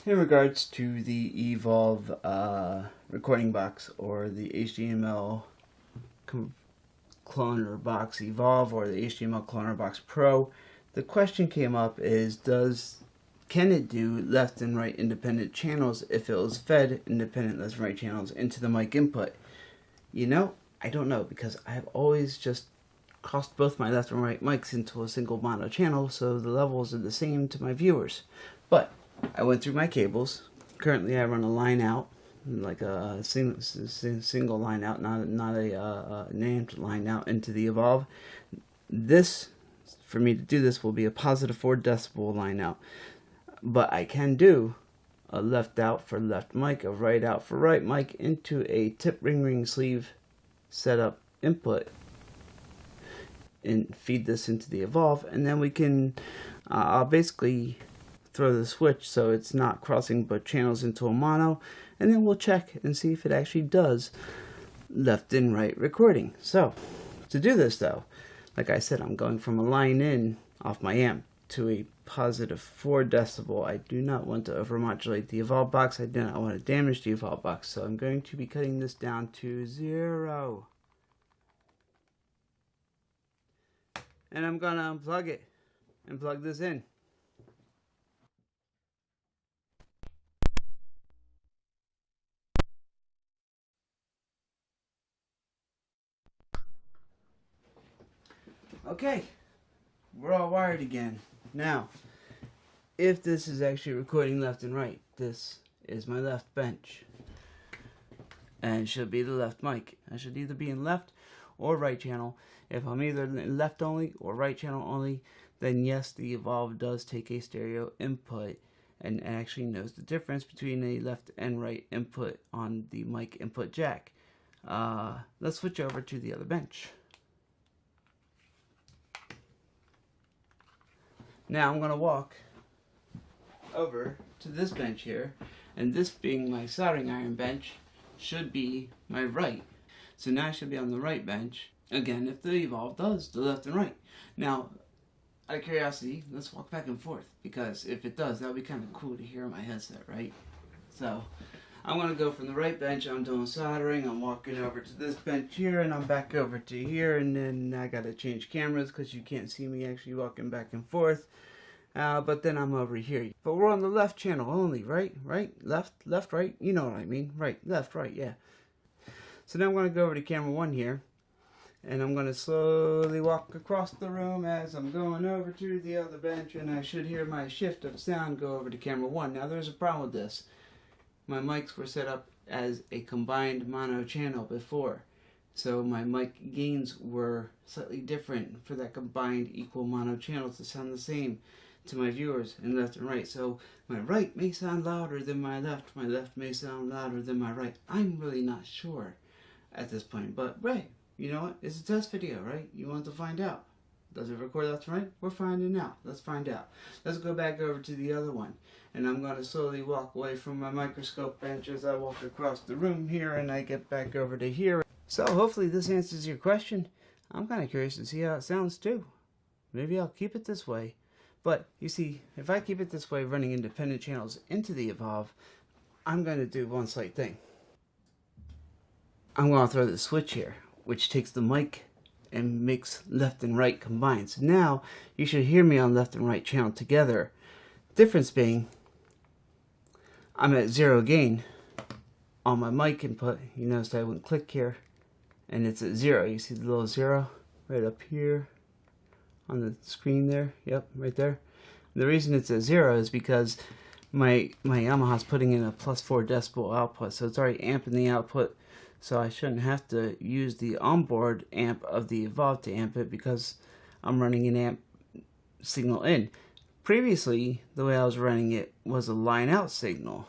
in regards to the Evolve recording box or the HDML cloner box Evolve or the HDML cloner box Pro, the question came up is can it do left and right independent channels if it was fed independent left and right channels into the mic input? You know, I don't know, because I've always just crossed both my left and right mics into a single mono channel so the levels are the same to my viewers. But I went through my cables. Currently I run a line out, like a single line out, not a named line out into the Evolve. This, for me to do this, will be a positive 4 decibel line out. But I can do a left out for left mic, a right out for right mic into a tip ring sleeve setup input, and feed this into the Evolve, and then we can I'll basically throw the switch so it's not crossing both channels into a mono, and then we'll check and see if it actually does left and right recording. So to do this though, like I said, I'm going from a line in off my amp to a positive 4 decibel. I do not want to overmodulate the Evolve box. I do not want to damage the Evolve box, so I'm going to be cutting this down to 0. And I'm going to unplug it and plug this in. Okay, we're all wired again. Now, if this is actually recording left and right, this is my left bench. And it should be the left mic. I should either be in left or right channel. If I'm either left only or right channel only, then yes, the Evolve does take a stereo input and actually knows the difference between a left and right input on the mic input jack. Let's switch over to the other bench. Now I'm going to walk over to this bench here, and this being my soldering iron bench should be my right. So now I should be on the right bench, again, if the Evolve does the left and right. Now, out of curiosity, let's walk back and forth, because if it does, that would be kind of cool to hear on my headset, right? So I'm going to go from the right bench, I'm doing soldering, I'm walking over to this bench here, and I'm back over to here, and then I got to change cameras because you can't see me actually walking back and forth. But then I'm over here. But we're on the left channel only, right? Right? Left, right? You know what I mean. Right, left, right, yeah. So now I'm going to go over to camera 1 here. And I'm going to slowly walk across the room as I'm going over to the other bench. And I should hear my shift of sound go over to camera 1. Now there's a problem with this. My mics were set up as a combined mono channel before. So my mic gains were slightly different for that combined equal mono channel to sound the same to my viewers in left and right. So my right may sound louder than my left may sound louder than my right. I'm really not sure at this point, but right, you know what, it's a test video, right? You want to find out, does it record left and right? We're finding out. Let's find out. Let's go back over to the other one, and I'm going to slowly walk away from my microscope bench as I walk across the room here, and I get back over to here. So hopefully this answers your question. I'm kind of curious to see how it sounds too. Maybe I'll keep it this way. But you see, if I keep it this way, running independent channels into the Evolve, I'm going to do one slight thing. I'm going to throw the switch here, which takes the mic and makes left and right combined. So now you should hear me on left and right channel together. Difference being, I'm at 0 gain on my mic input. You notice I went click here, and it's at 0. You see the little 0 right up here on the screen there. Yep, right there. The reason it's at 0 is because my Yamaha's putting in a plus 4 decibel output, so it's already amping the output, so I shouldn't have to use the onboard amp of the Evolve to amp it because I'm running an amp signal in. Previously, the way I was running it was a line out signal.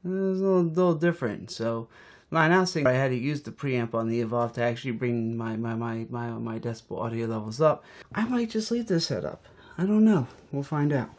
It was a little different, so line out signal, I had to use the preamp on the Evolve to actually bring my decibel audio levels up. I might just leave this setup. I don't know. We'll find out.